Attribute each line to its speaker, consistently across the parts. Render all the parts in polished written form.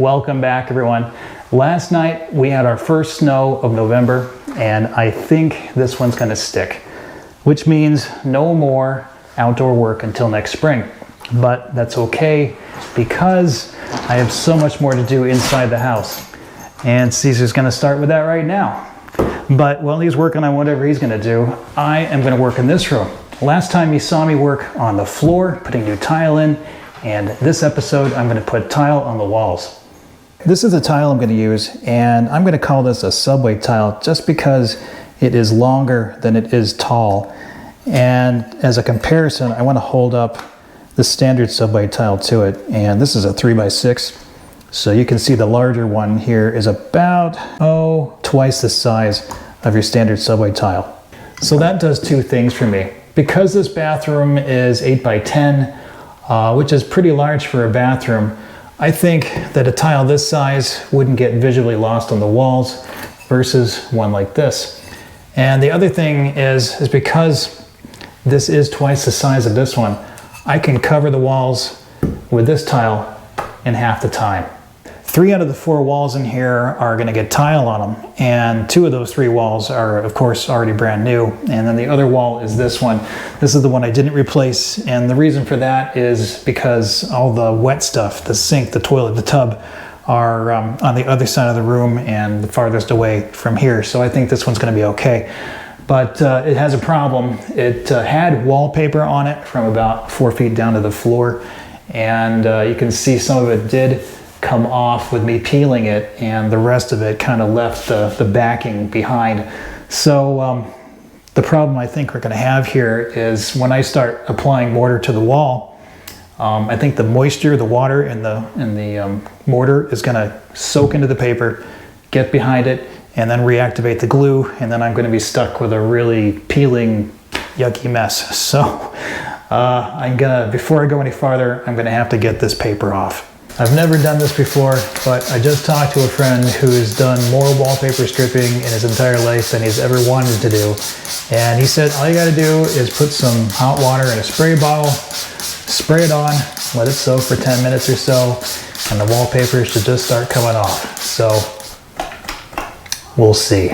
Speaker 1: Welcome back, everyone. Last night we had our first snow of November, and I think this one's going to stick, which means no more outdoor work until next spring. But that's okay because I have so much more to do inside the house. And Caesar's going to start with that right now. But while he's working on whatever he's going to do, I am going to work in this room. Last time you saw me work on the floor, putting new tile in, and this episode I'm going to put tile on the walls. This is the tile I'm going to use, and I'm going to call this a subway tile just because it is longer than it is tall. And as a comparison, I want to hold up the standard subway tile to it, and this is a 3x6. So you can see the larger one here is about, twice the size of your standard subway tile. So that does two things for me. Because this bathroom is 8x10, which is pretty large for a bathroom, I think that a tile this size wouldn't get visually lost on the walls versus one like this. And the other thing is because this is twice the size of this one, I can cover the walls with this tile in half the time. 3 out of the 4 walls in here are going to get tile on them, and 2 of those 3 walls are of course already brand new, and then the other wall is this one. This is the one I didn't replace, and the reason for that is because all the wet stuff, the sink, the toilet, the tub, are on the other side of the room and the farthest away from here, so I think this one's going to be okay. But it has a problem. It had wallpaper on it from about 4 feet down to the floor, and you can see some of it did come off with me peeling it, and the rest of it kind of left the backing behind. So the problem I think we're going to have here is when I start applying mortar to the wall, I think the moisture, the water in the mortar is going to soak into the paper, get behind it, and then reactivate the glue, and then I'm going to be stuck with a really peeling, yucky mess. So before I go any farther, I'm gonna have to get this paper off. I've never done this before, but I just talked to a friend who's done more wallpaper stripping in his entire life than he's ever wanted to do. And he said, all you gotta do is put some hot water in a spray bottle, spray it on, let it soak for 10 minutes or so, and the wallpaper should just start coming off. So we'll see.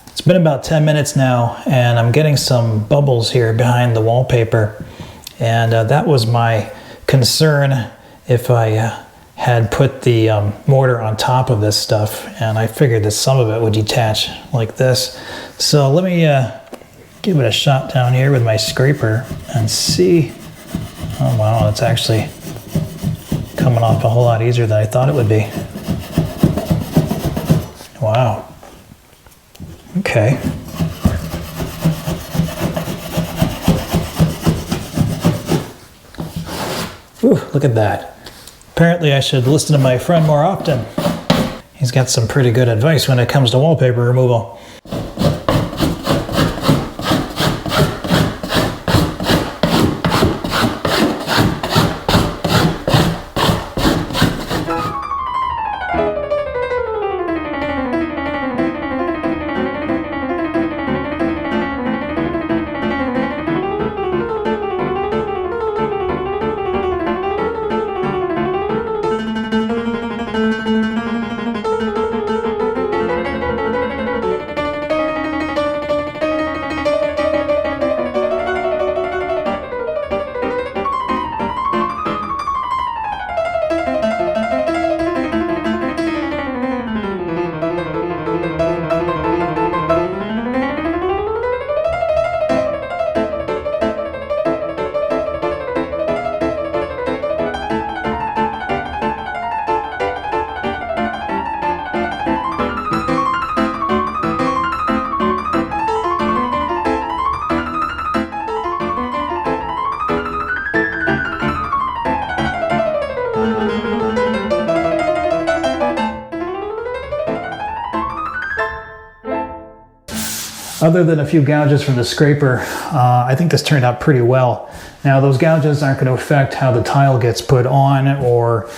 Speaker 1: It's been about 10 minutes now, and I'm getting some bubbles here behind the wallpaper. And that was my concern if I had put the mortar on top of this stuff, and I figured that some of it would detach like this. So let me give it a shot down here with my scraper and see. Oh wow, it's actually coming off a whole lot easier than I thought it would be. Wow. Okay. Ooh, look at that. Apparently I should listen to my friend more often. He's got some pretty good advice when it comes to wallpaper removal. Other than a few gouges from the scraper, I think this turned out pretty well. Now those gouges aren't going to affect how the tile gets put on, or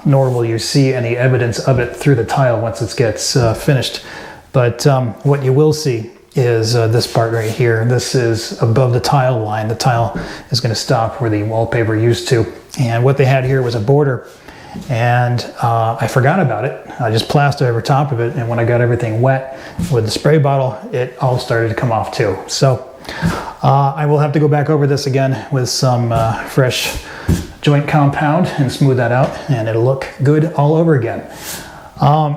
Speaker 1: nor will you see any evidence of it through the tile once it gets finished. But what you will see is this part right here. This is above the tile line. The tile is going to stop where the wallpaper used to. And what they had here was a border and I forgot about it. I just plastered over top of it, and when I got everything wet with the spray bottle, it all started to come off too. So I will have to go back over this again with some fresh joint compound and smooth that out, and it'll look good all over again.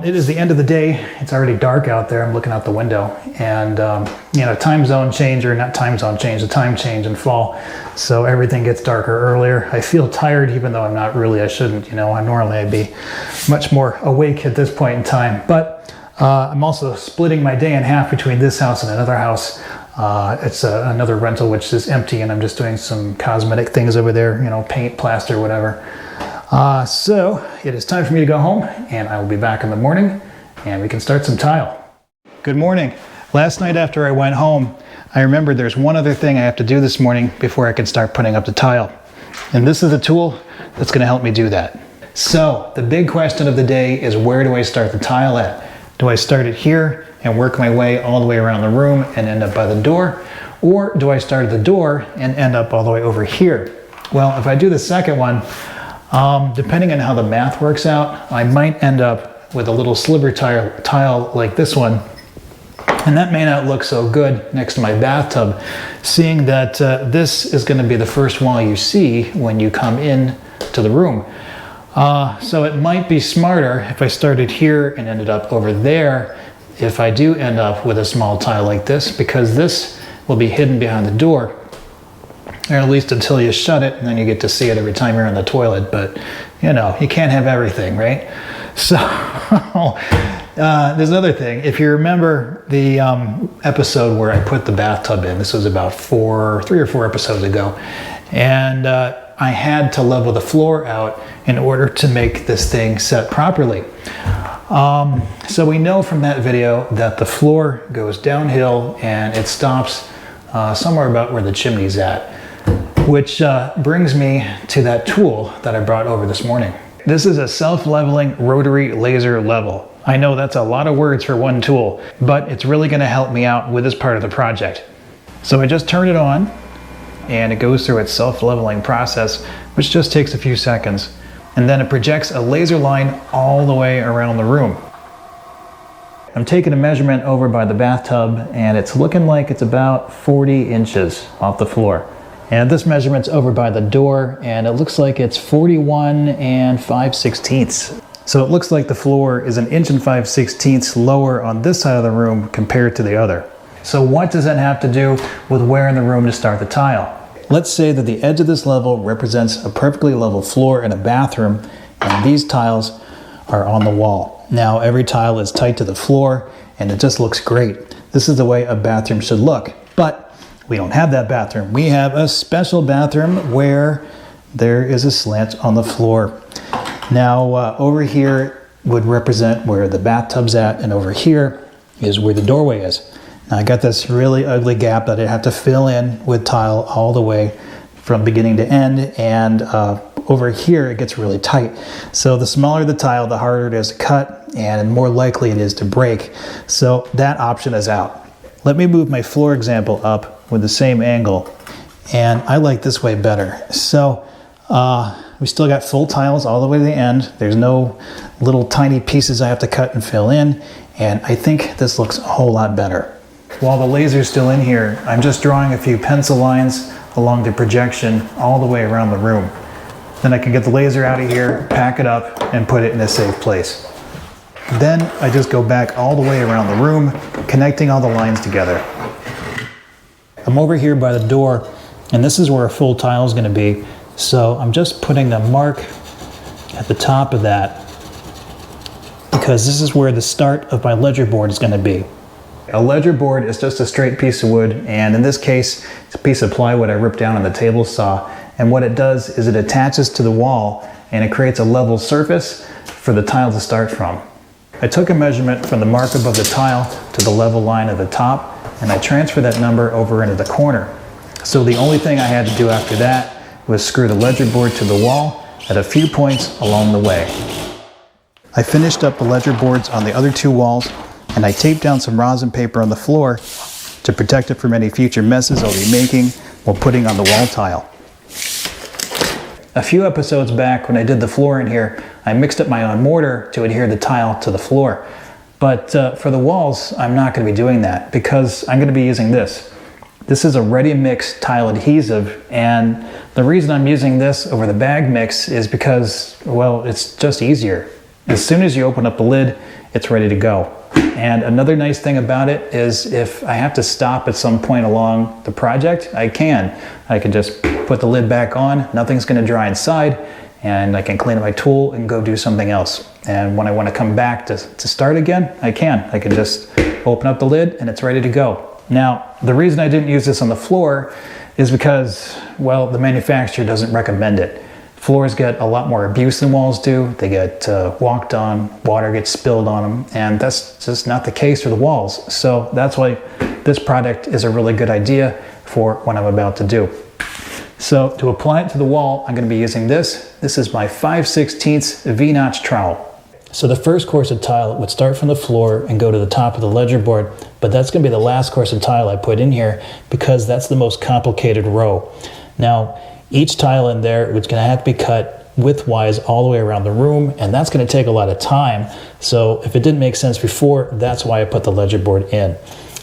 Speaker 1: It is the end of the day. It's already dark out there. I'm looking out the window, and you know, time zone change, or not time zone change, the time change in fall. So everything gets darker earlier. I feel tired, even though I'm not really. I shouldn't, you know. Normally I'd be much more awake at this point in time. But I'm also splitting my day in half between this house and another house. It's another rental which is empty, and I'm just doing some cosmetic things over there, you know, paint, plaster, whatever. So it is time for me to go home, and I will be back in the morning and we can start some tile. Good morning. Last night after I went home, I remembered there's one other thing I have to do this morning before I can start putting up the tile. And this is the tool that's going to help me do that. So the big question of the day is, where do I start the tile at? Do I start it here and work my way all the way around the room and end up by the door? Or do I start at the door and end up all the way over here? Well, if I do the second one, depending on how the math works out, I might end up with a little sliver tile like this one. And that may not look so good next to my bathtub, seeing that this is going to be the first wall you see when you come in to the room. So it might be smarter if I started here and ended up over there, if I do end up with a small tile like this, because this will be hidden behind the door, or at least until you shut it, and then you get to see it every time you're in the toilet. But you know, you can't have everything, right? So there's another thing. If you remember the episode where I put the bathtub in, this was about 3 or 4 episodes ago, and I had to level the floor out in order to make this thing set properly. So we know from that video that the floor goes downhill and it stops somewhere about where the chimney's at, which brings me to that tool that I brought over this morning. This is a self-leveling rotary laser level. I know that's a lot of words for one tool, but it's really going to help me out with this part of the project. So I just turned it on, and it goes through its self-leveling process, which just takes a few seconds. And then it projects a laser line all the way around the room. I'm taking a measurement over by the bathtub, and it's looking like it's about 40 inches off the floor. And this measurement's over by the door, and it looks like it's 41 5/16. So it looks like the floor is 1 5/16 inches lower on this side of the room compared to the other. So what does that have to do with where in the room to start the tile? Let's say that the edge of this level represents a perfectly level floor in a bathroom, and these tiles are on the wall. Now every tile is tight to the floor, and it just looks great. This is the way a bathroom should look. But we don't have that bathroom. We have a special bathroom where there is a slant on the floor. Now over here would represent where the bathtub's at, and over here is where the doorway is. Now I got this really ugly gap that I have to fill in with tile all the way from beginning to end, and over here it gets really tight. So the smaller the tile, the harder it is to cut, and more likely it is to break. So that option is out. Let me move my floor example up with the same angle, and I like this way better. So we still got full tiles all the way to the end. There's no little tiny pieces I have to cut and fill in, and I think this looks a whole lot better. While the laser's still in here, I'm just drawing a few pencil lines along the projection all the way around the room. Then I can get the laser out of here, pack it up, and put it in a safe place. Then I just go back all the way around the room, connecting all the lines together. I'm over here by the door, and this is where a full tile is going to be. So I'm just putting a mark at the top of that, because this is where the start of my ledger board is going to be. A ledger board is just a straight piece of wood, and in this case, it's a piece of plywood I ripped down on the table saw. And what it does is it attaches to the wall, and it creates a level surface for the tile to start from. I took a measurement from the mark above the tile to the level line at the top, and I transferred that number over into the corner. So the only thing I had to do after that was screw the ledger board to the wall at a few points along the way. I finished up the ledger boards on the other 2 walls, and I taped down some rosin paper on the floor to protect it from any future messes I'll be making while putting on the wall tile. A few episodes back when I did the floor in here, I mixed up my own mortar to adhere the tile to the floor. But for the walls, I'm not going to be doing that because I'm going to be using this. This is a ready mix tile adhesive, and the reason I'm using this over the bag mix is because, well, it's just easier. As soon as you open up the lid, it's ready to go. And another nice thing about it is if I have to stop at some point along the project, I can. I can just put the lid back on, nothing's going to dry inside, and I can clean up my tool and go do something else. And when I want to come back to start again, I can. I can just open up the lid and it's ready to go. Now, the reason I didn't use this on the floor is because, well, the manufacturer doesn't recommend it. Floors get a lot more abuse than walls do. They get walked on, water gets spilled on them, and that's just not the case for the walls. So that's why this product is a really good idea for what I'm about to do. So to apply it to the wall, I'm going to be using this. This is my 5/16 V-notch trowel. So the first course of tile would start from the floor and go to the top of the ledger board, but that's going to be the last course of tile I put in here because that's the most complicated row. Now, each tile in there is going to have to be cut widthwise all the way around the room, and that's going to take a lot of time. So if it didn't make sense before, that's why I put the ledger board in.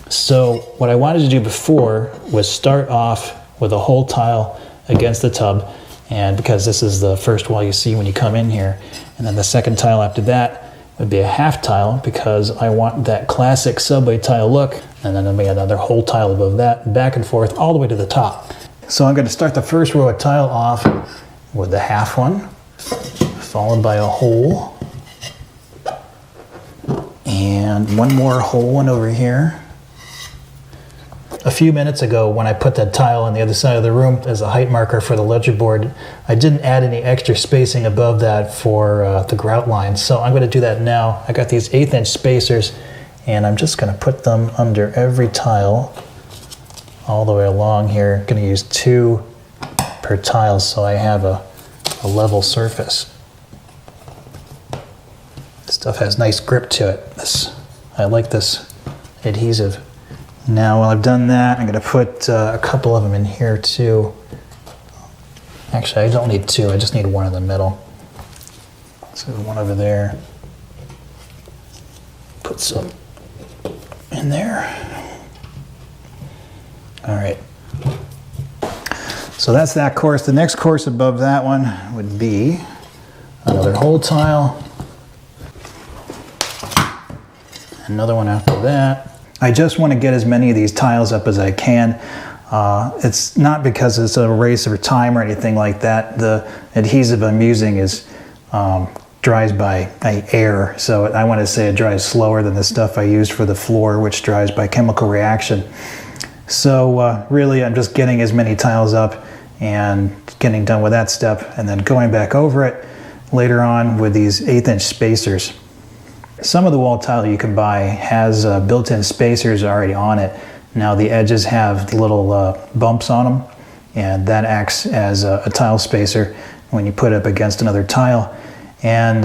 Speaker 1: So what I wanted to do before was start off with a whole tile against the tub, and because this is the first wall you see when you come in here, and then the second tile after that would be a half tile because I want that classic subway tile look, and then there'll be another whole tile above that, back and forth all the way to the top. So I'm going to start the first row of tile off with the half one, followed by a whole, and one more whole one over here. A few minutes ago, when I put that tile on the other side of the room as a height marker for the ledger board, I didn't add any extra spacing above that for the grout line. So I'm going to do that now. I got these 1/8 inch spacers, and I'm just going to put them under every tile all the way along here. I'm going to use 2 per tile so I have a level surface. This stuff has nice grip to it. I like this adhesive. Now, while I've done that, I'm going to put a couple of them in here too. Actually, I don't need 2, I just need 1 in the middle. So 1 over there. Put some in there. All right. So that's that course. The next course above that one would be another whole tile. Another one after that. I just want to get as many of these tiles up as I can. It's not because it's a race for time or anything like that. The adhesive I'm using is dries by air, so I want to say it dries slower than the stuff I used for the floor, which dries by chemical reaction. So really I'm just getting as many tiles up and getting done with that step, and then going back over it later on with these 1/8 inch spacers. Some of the wall tile you can buy has built-in spacers already on it. Now the edges have little bumps on them, and that acts as a tile spacer when you put it up against another tile. And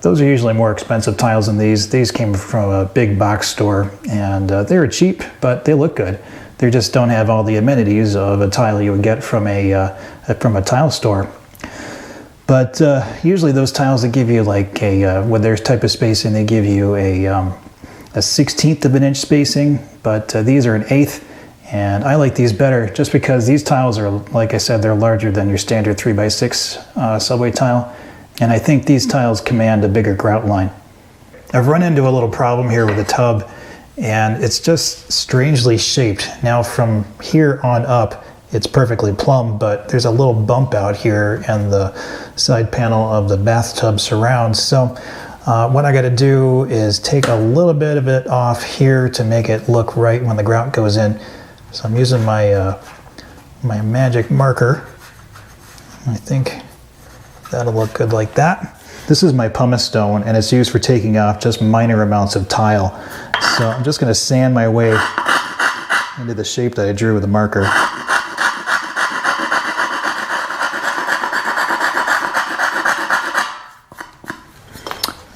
Speaker 1: those are usually more expensive tiles than these. These came from a big box store, and they were cheap, but they look good. They just don't have all the amenities of a tile you would get from a tile store. But usually those tiles, they give you like with their type of spacing, they give you a 1/16 of an inch spacing, but these are an 1/8, and I like these better just because these tiles are, like I said, they're larger than your standard 3x6 subway tile, and I think these tiles command a bigger grout line. I've run into a little problem here with the tub, and it's just strangely shaped. Now from here on up, it's perfectly plumb, but there's a little bump out here in the side panel of the bathtub surround. So what I got to do is take a little bit of it off here to make it look right when the grout goes in. So I'm using my my magic marker. I think that'll look good like that. This is my pumice stone, and it's used for taking off just minor amounts of tile. So I'm just going to sand my way into the shape that I drew with the marker.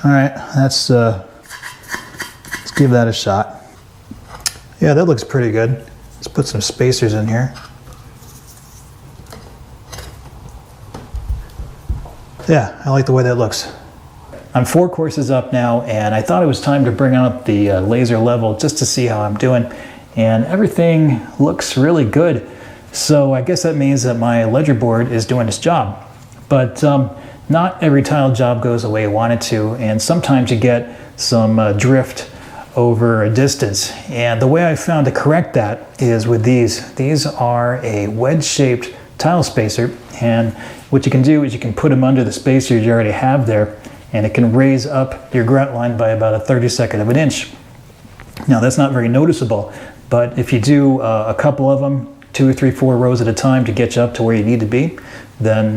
Speaker 1: All right, let's give that a shot. Yeah, that looks pretty good. Let's put some spacers in here. Yeah, I like the way that looks. I'm 4 courses up now, and I thought it was time to bring up the laser level just to see how I'm doing, and everything looks really good. So I guess that means that my ledger board is doing its job. But not every tile job goes the way you want it to, and sometimes you get some drift over a distance. And the way I found to correct that is with these. These are a wedge-shaped tile spacer, and what you can do is you can put them under the spacers you already have there, and it can raise up your grout line by about 1/32 of an inch. Now that's not very noticeable, but if you do a couple of them, 2 or 3, 4 rows at a time to get you up to where you need to be, then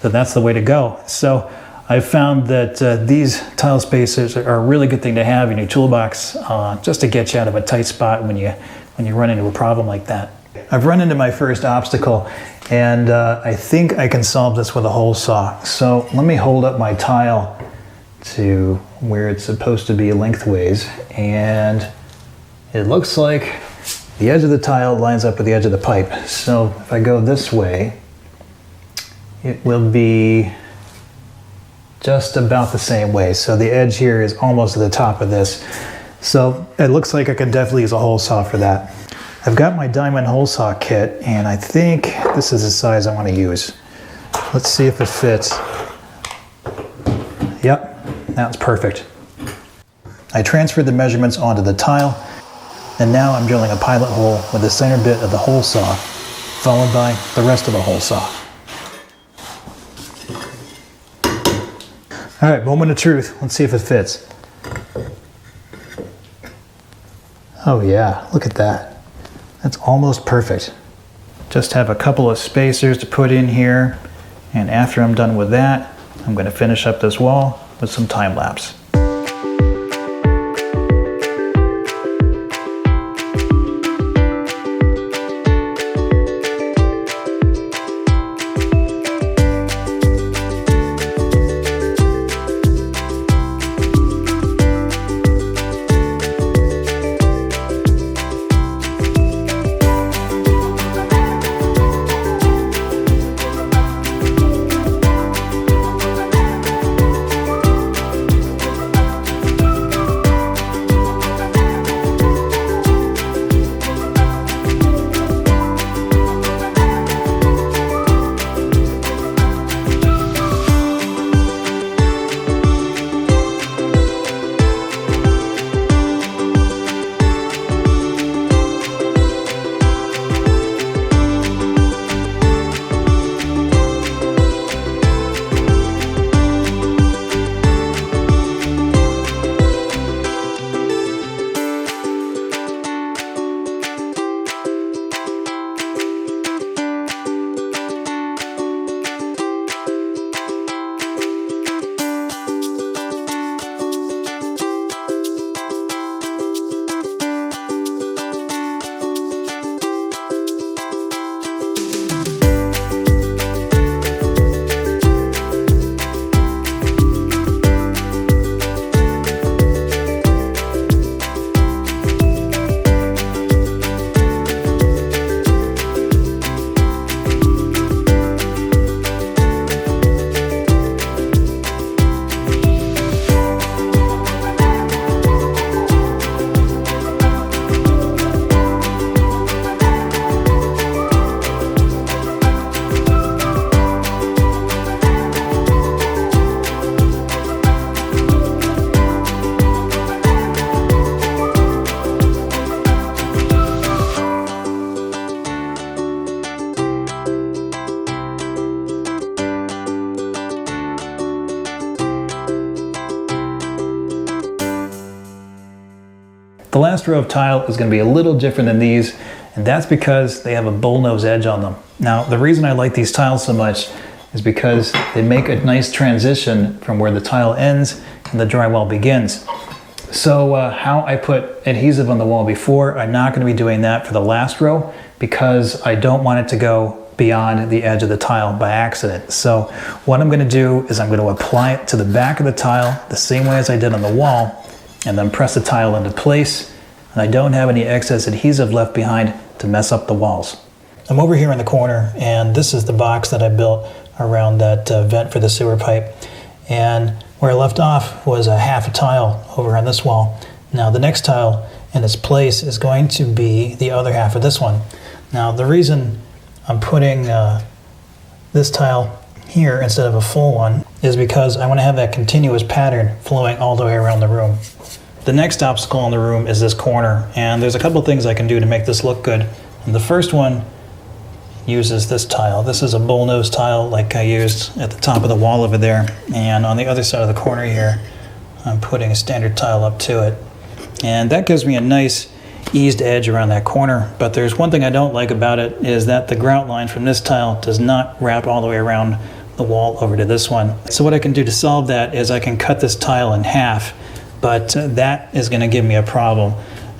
Speaker 1: that's the way to go. So I've found that these tile spacers are a really good thing to have in your toolbox, just to get you out of a tight spot when you run into a problem like that. I've run into my first obstacle, and I think I can solve this with a hole saw. So let me hold up my tile to where it's supposed to be lengthways, and it looks like the edge of the tile lines up with the edge of the pipe. So if I go this way, it will be just about the same way. So the edge here is almost at the top of this. So it looks like I could definitely use a hole saw for that. I've got my diamond hole saw kit, and I think this is the size I want to use. Let's see if it fits. Yep, that's perfect. I transferred the measurements onto the tile, and now I'm drilling a pilot hole with the center bit of the hole saw, followed by the rest of the hole saw. All right, moment of truth. Let's see if it fits. Oh yeah, look at that. That's almost perfect. Just have a couple of spacers to put in here, and after I'm done with that, I'm going to finish up this wall with some time lapse. The last row of tile is going to be a little different than these, and that's because they have a bullnose edge on them. Now, the reason I like these tiles so much is because they make a nice transition from where the tile ends and the drywall begins. So how I put adhesive on the wall before, I'm not going to be doing that for the last row because I don't want it to go beyond the edge of the tile by accident. So what I'm going to do is I'm going to apply it to the back of the tile the same way as I did on the wall, and then press the tile into place, and I don't have any excess adhesive left behind to mess up the walls. I'm over here in the corner, and this is the box that I built around that vent for the sewer pipe. And
Speaker 2: Where I left off was a half a tile over on this wall. Now the next tile in its place is going to be the other half of this one. Now the reason I'm putting this tile here instead of a full one is because I want to have that continuous pattern flowing all the way around the room. The next obstacle in the room is this corner, and there's a couple things I can do to make this look good. And the first one uses this tile. This is a bullnose tile like I used at the top of the wall over there, and on the other side of the corner here I'm putting a standard tile up to it, and that gives me a nice eased edge around that corner. But there's one thing I don't like about it, is that the grout line from this tile does not wrap all the way around the wall over to this one. So what I can do to solve that is I can cut this tile in half, but that is going to give me a problem.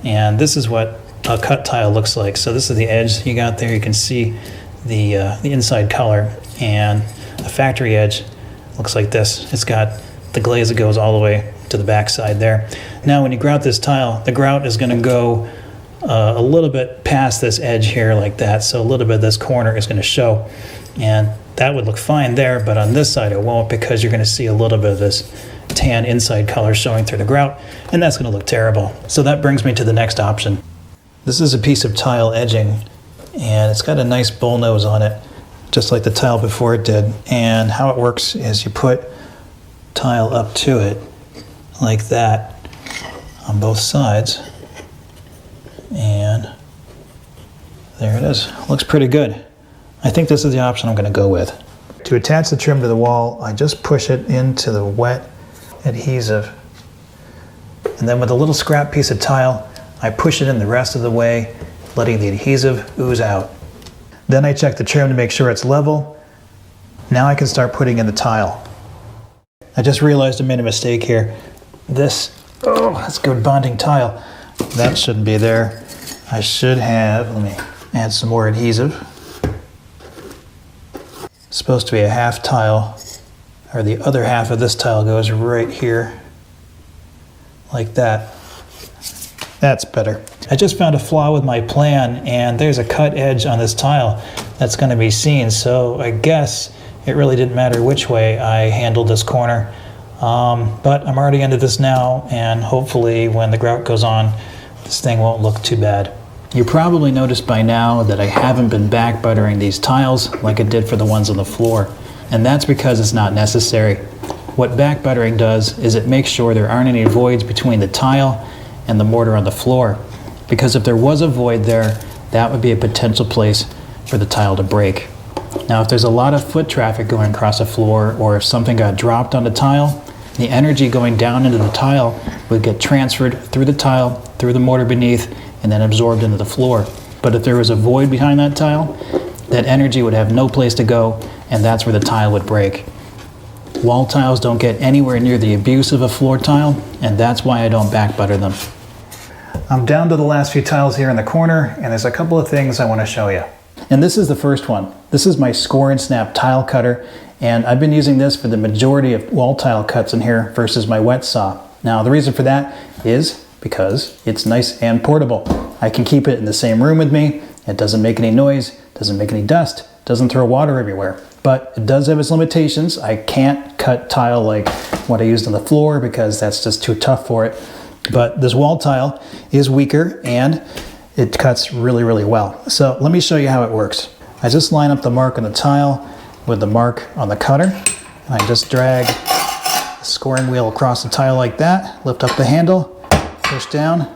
Speaker 2: And this is what a cut tile looks like. So this is the edge you got there. You can see the inside color, and the factory edge looks like this. It's got the glaze that goes all the way to the back side there. Now when you grout this tile, the grout is going to go a little bit past this edge here like that, so a little bit of this corner is going to show, and that would look fine there, but on this side it won't, because you're going to see a little bit of this tan inside color showing through the grout, and that's going to look terrible. So that brings me to the next option. This is a piece of tile edging, and it's got a nice bull nose on it, just like the tile before it did. And how it works is you put tile up to it like that on both sides, and there it is. Looks pretty good. I think this is the option I'm going to go with. To attach the trim to the wall, I just push it into the wet adhesive, and then with a little scrap piece of tile I push it in the rest of the way, letting the adhesive ooze out. Then I check the trim to make sure it's level. Now I can start putting in the tile. I just realized I made a mistake here. That's good bonding tile. That shouldn't be there. I should have, let me add some more adhesive. It's supposed to be a half tile, or the other half of this tile goes right here, like that. That's better. I just found a flaw with my plan, and there's a cut edge on this tile that's going to be seen, so I guess it really didn't matter which way I handled this corner. But I'm already into this now, and hopefully when the grout goes on, this thing won't look too bad. You probably noticed by now that I haven't been back buttering these tiles like I did for the ones on the floor, and that's because it's not necessary. What back buttering does is it makes sure there aren't any voids between the tile and the mortar on the floor, because if there was a void there, that would be a potential place for the tile to break. Now if there's a lot of foot traffic going across the floor, or if something got dropped on the tile, the energy going down into the tile would get transferred through the tile, through the mortar beneath, and then absorbed into the floor. But if there was a void behind that tile, that energy would have no place to go, and that's where the tile would break. Wall tiles don't get anywhere near the abuse of a floor tile, and that's why I don't back butter them. I'm down to the last few tiles here in the corner, and there's a couple of things I want to show you. And this is the first one. This is my score and snap tile cutter, and I've been using this for the majority of wall tile cuts in here versus my wet saw. Now the reason for that is because it's nice and portable. I can keep it in the same room with me. It doesn't make any noise, doesn't make any dust, doesn't throw water everywhere. But it does have its limitations. I can't cut tile like what I used on the floor because that's just too tough for it. But this wall tile is weaker and it cuts really, really well. So let me show you how it works. I just line up the mark on the tile with the mark on the cutter, and I just drag the scoring wheel across the tile like that, lift up the handle, push down,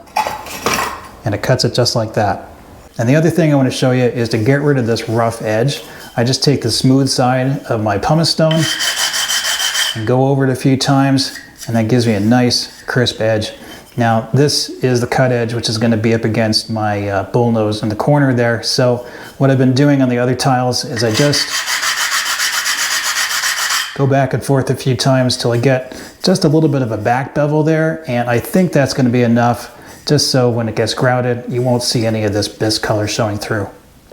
Speaker 2: and it cuts it just like that. And the other thing I want to show you is to get rid of this rough edge. I just take the smooth side of my pumice stone and go over it a few times, and that gives me a nice crisp edge. Now this is the cut edge, which is going to be up against my bullnose in the corner there. So what I've been doing on the other tiles is I just go back and forth a few times till I get just a little bit of a back bevel there, and I think that's going to be enough, just so when it gets grouted you won't see any of this bisque color showing through.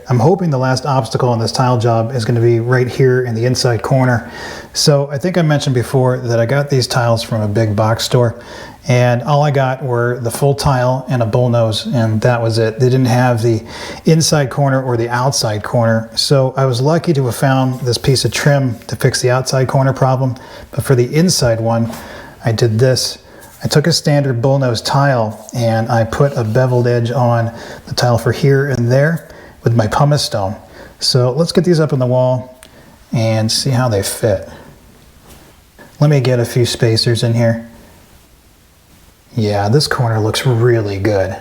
Speaker 2: I'm hoping the last obstacle on this tile job is going to be right here in the inside corner. So I think I mentioned before that I got these tiles from a big box store, and all I got were the full tile and a bullnose, and that was it. They didn't have the inside corner or the outside corner. So I was lucky to have found this piece of trim to fix the outside corner problem. But for the inside one, I did this. I took a standard bullnose tile and I put a beveled edge on the tile for here and there with my pumice stone. So let's get these up on the wall and see how they fit. Let me get a few spacers in here. Yeah, this corner looks really good.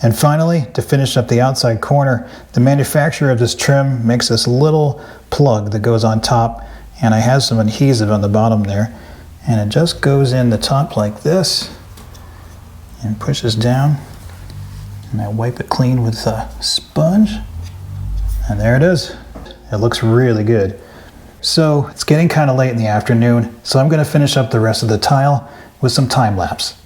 Speaker 2: And finally, to finish up the outside corner, the manufacturer of this trim makes this little plug that goes on top, and I have some adhesive on the bottom there, and it just goes in the top like this and pushes down, and I wipe it clean with a sponge, and there it is. It looks really good. So it's getting kind of late in the afternoon, so I'm going to finish up the rest of the tile with some time lapse.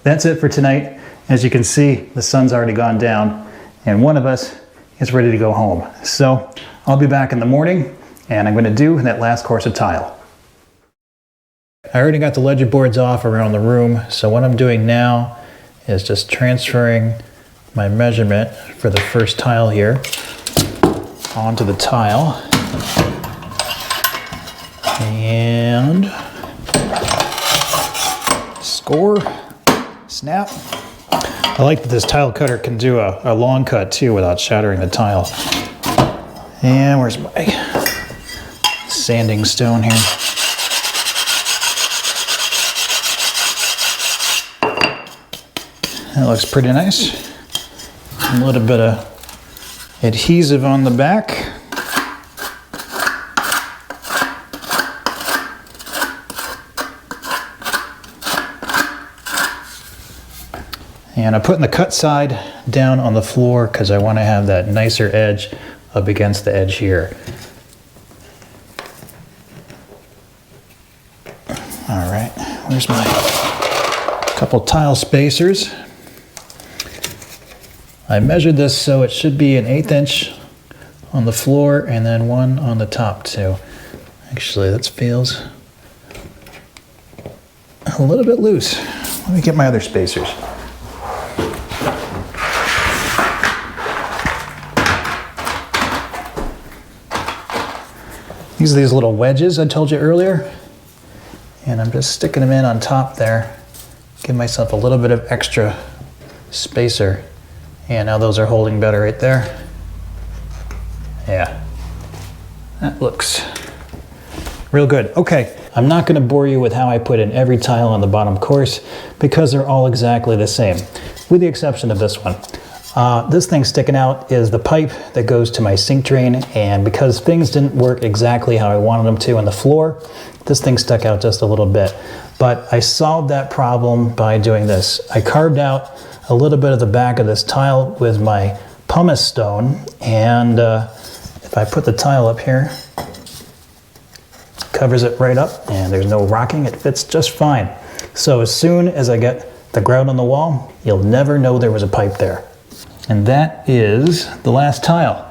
Speaker 1: That's it for tonight. As you can see, the sun's already gone down and one of us is ready to go home. So I'll be back in the morning and I'm going to do that last course of tile. I already got the ledger boards off around the room, so what I'm doing now is just transferring my measurement for the first tile here onto the tile. And score, snap. I like that this tile cutter can do a long cut too without shattering the tile. And where's my sanding stone here? That looks pretty nice. A little bit of adhesive on the back. And I'm putting the cut side down on the floor because I want to have that nicer edge up against the edge here. All right, where's my couple tile spacers? I measured this so it should be an 1/8 inch on the floor and then 1 on the top too. Actually, that feels a little bit loose. Let me get my other spacers. These are these little wedges I told you earlier, and I'm just sticking them in on top there. Give myself a little bit of extra spacer. And now those are holding better right there. Yeah, that looks real good. Okay, I'm not gonna bore you with how I put in every tile on the bottom course because they're all exactly the same, with the exception of this one. This thing sticking out is the pipe that goes to my sink drain, and because things didn't work exactly how I wanted them to on the floor, this thing stuck out just a little bit. But I solved that problem by doing this. I carved out a little bit of the back of this tile with my pumice stone, and if I put the tile up here, covers it right up, and there's no rocking, it fits just fine. So as soon as I get the grout on the wall, you'll never know there was a pipe there. And that is the last tile.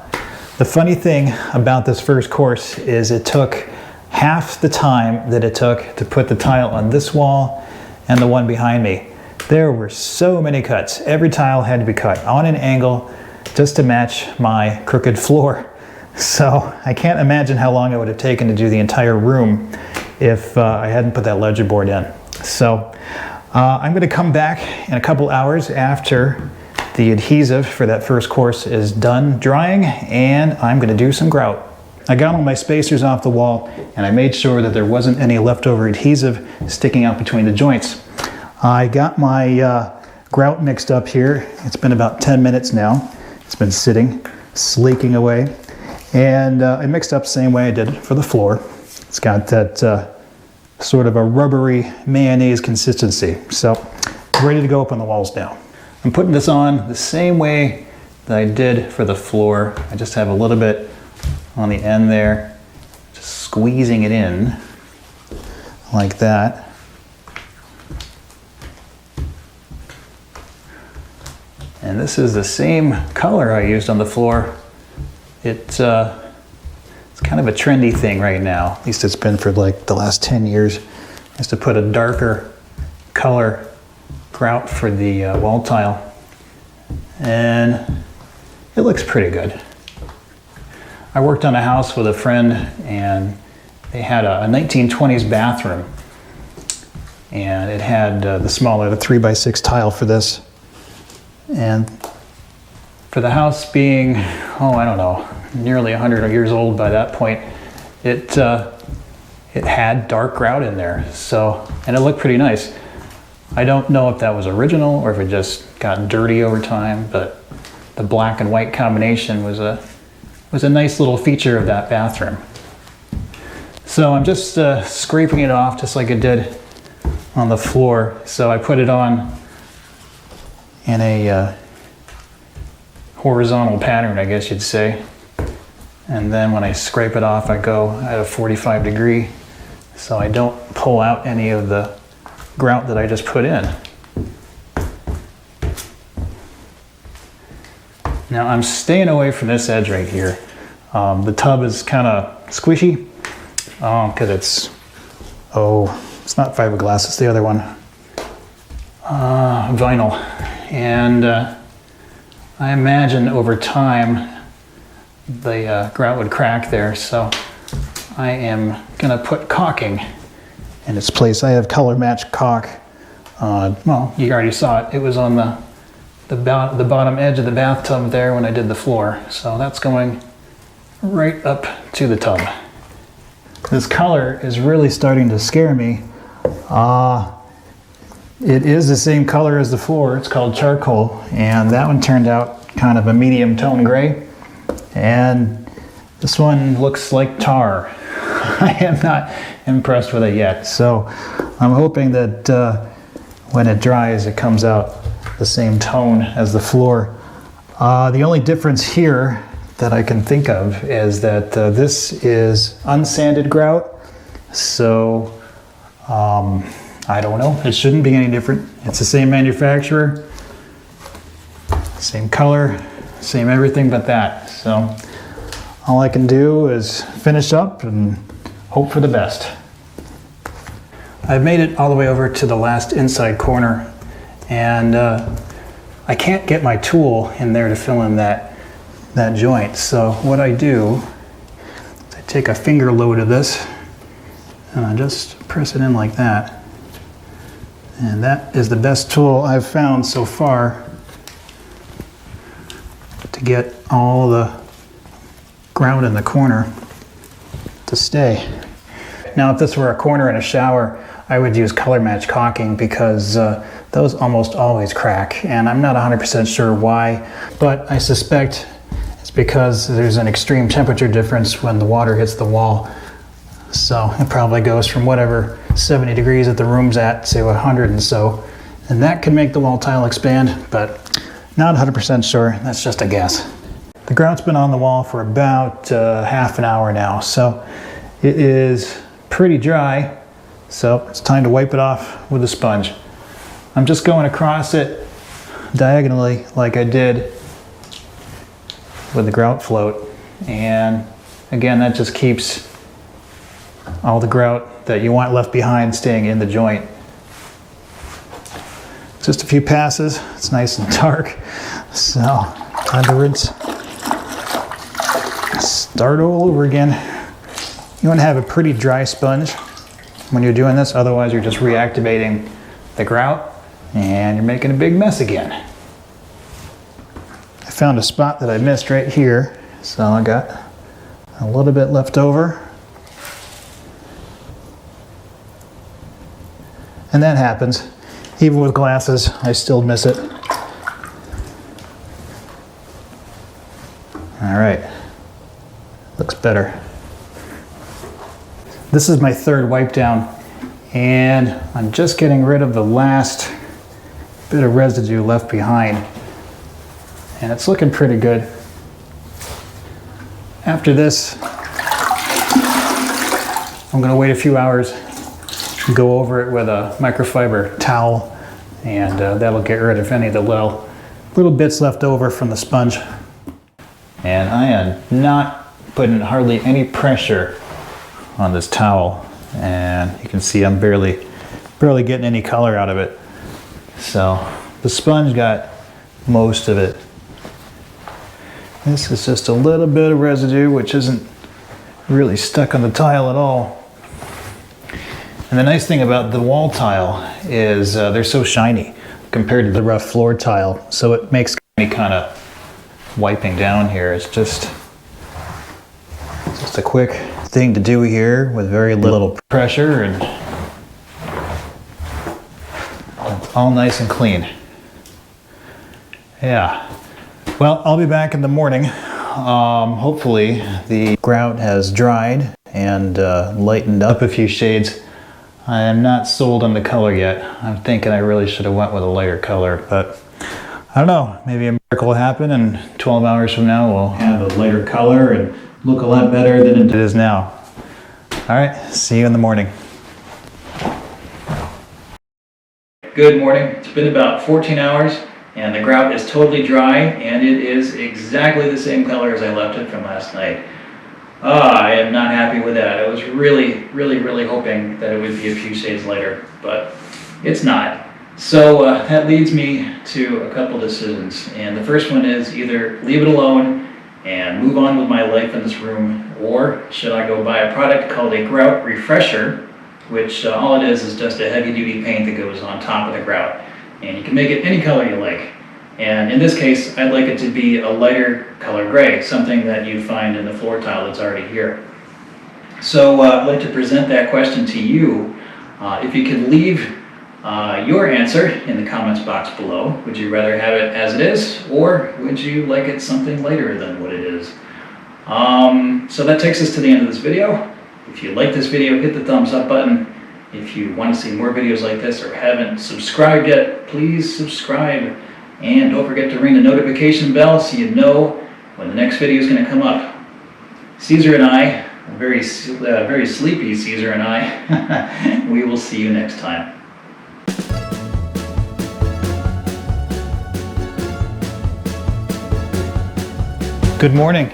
Speaker 1: The funny thing about this first course is it took half the time that it took to put the tile on this wall and the one behind me. There were so many cuts. Every tile had to be cut on an angle just to match my crooked floor. So I can't imagine how long it would have taken to do the entire room if I hadn't put that ledger board in. So I'm going to come back in a couple hours after the adhesive for that first course is done drying, and I'm going to do some grout. I got all my spacers off the wall, and I made sure that there wasn't any leftover adhesive sticking out between the joints. I got my grout mixed up here. It's been about 10 minutes now. It's been sitting, slaking away. And I mixed up the same way I did for the floor. It's got that sort of a rubbery mayonnaise consistency. So, ready to go up on the walls now. I'm putting this on the same way that I did for the floor. I just have a little bit on the end there, just squeezing it in like that. And this is the same color I used on the floor. It's kind of a trendy thing right now. At least it's been for like the last 10 years. Is to put a darker color grout for the wall tile. And it looks pretty good. I worked on a house with a friend, and they had a 1920s bathroom. And it had the smaller, the 3x6 tile for this. And for the house being, I don't know, nearly 100 years old by that point, it had dark grout in there. So, and it looked pretty nice. I don't know if that was original or if it just got dirty over time, but the black and white combination was a nice little feature of that bathroom. So I'm just scraping it off just like it did on the floor. So I put it on in a horizontal pattern, I guess you'd say. And then when I scrape it off, I go at a 45 degree so I don't pull out any of the grout that I just put in. Now I'm staying away from this edge right here. The tub is kind of squishy because it's not fiberglass, it's the other one. Vinyl. And I imagine over time the grout would crack there, so I am gonna put caulking in its place. I have color matched caulk. Well, you already saw it. It was on the bottom edge of the bathtub there when I did the floor. So that's going right up to the tub. This color is really starting to scare me. It is the same color as the floor. It's called charcoal, and that one turned out kind of a medium tone gray. And this one looks like tar. I am not impressed with it yet. So I'm hoping that when it dries, it comes out the same tone as the floor. The only difference here that I can think of is that this is unsanded grout, so I don't know, it shouldn't be any different. It's the same manufacturer, same color, same everything but that. So all I can do is finish up and hope for the best. I've made it all the way over to the last inside corner, and I can't get my tool in there to fill in that joint. So what I do is I take a finger load of this and I just press it in like that. And that is the best tool I've found so far to get all the grout in the corner to stay. Now, if this were a corner in a shower, I would use color match caulking because those almost always crack, and I'm not 100% sure why, but I suspect it's because there's an extreme temperature difference when the water hits the wall. So it probably goes from whatever 70 degrees that the room's at to 100 and so, and that can make the wall tile expand, but not 100% sure. That's just a guess. The grout's been on the wall for about half an hour now, so it is pretty dry. So it's time to wipe it off with a sponge. I'm just going across it diagonally like I did with the grout float. And again, that just keeps all the grout that you want left behind staying in the joint. Just a few passes, it's nice and dark. So time to rinse. Start all over again. You want to have a pretty dry sponge when you're doing this, otherwise you're just reactivating the grout and you're making a big mess again. I found a spot that I missed right here, so I got a little bit left over. And that happens. Even with glasses, I still miss it. All right, looks better. This is my third wipe down, and I'm just getting rid of the last bit of residue left behind, and it's looking pretty good. After this, I'm going to wait a few hours, go over it with a microfiber towel, and that'll get rid of any of the little bits left over from the sponge. And I am not putting hardly any pressure on this towel, and you can see I'm barely getting any color out of it. So the sponge got most of it. This is just a little bit of residue, which isn't really stuck on the tile at all. And the nice thing about the wall tile is they're so shiny compared to the rough floor tile, so it makes any kind of wiping down here. It's just a quick thing to do here with very little pressure, and it's all nice and clean. Yeah. Well, I'll be back in the morning. Hopefully the grout has dried and lightened up a few shades. I am not sold on the color yet. I'm thinking I really should have went with a lighter color, but I don't know. Maybe a miracle will happen, and 12 hours from now we'll have a lighter color and look a lot better than it is now. All right, see you in the morning. Good morning. It's been about 14 hours, and the grout is totally dry, and it is exactly the same color as I left it from last night. I am not happy with that. I was really hoping that it would be a few shades lighter, but it's not. So that leads me to a couple decisions, and the first one is either leave it alone and move on with my life in this room, or should I go buy a product called a grout refresher, which all it is just a heavy-duty paint that goes on top of the grout, and you can make it any color you like. And in this case, I'd like it to be a lighter color gray, something that you find in the floor tile that's already here. So I'd like to present that question to you. If you could leave your answer in the comments box below. Would you rather have it as it is, or would you like it something lighter than what it is? So that takes us to the end of this video. If you like this video, hit the thumbs up button. If you want to see more videos like this or haven't subscribed yet, please subscribe. And don't forget to ring the notification bell so you know when the next video is going to come up. Caesar and I, very sleepy Caesar and I, we will see you next time. Good morning.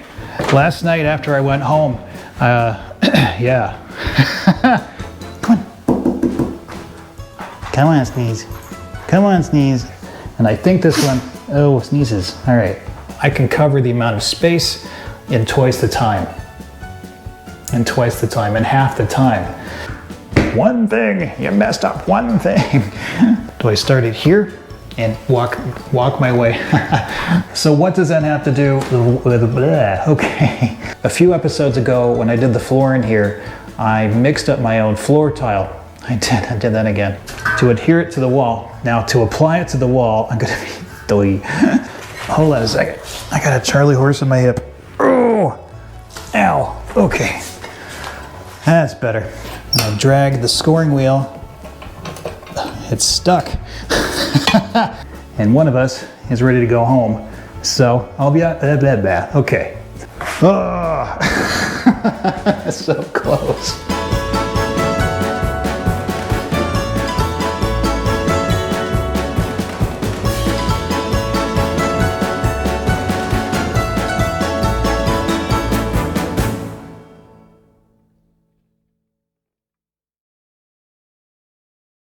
Speaker 1: Last night after I went home, yeah. Come on, Sneeze. Come on, Sneeze. And I think this one, oh, sneezes. All right. I can cover the amount of space in twice the time. In twice the time, in half the time. One thing, you messed up one thing. Do I start it here and walk my way? So what does that have to do with blah? Okay. A few episodes ago when I did the floor in here, I mixed up my own floor tile. I did that again. To adhere it to the wall. Now to apply it to the wall, I'm gonna be doy. Hold on a second. I got a Charlie horse in my hip. Oh, ow, okay. That's better. And I drag the scoring wheel. It's stuck. And one of us is ready to go home. So I'll be at okay. Oh, so close.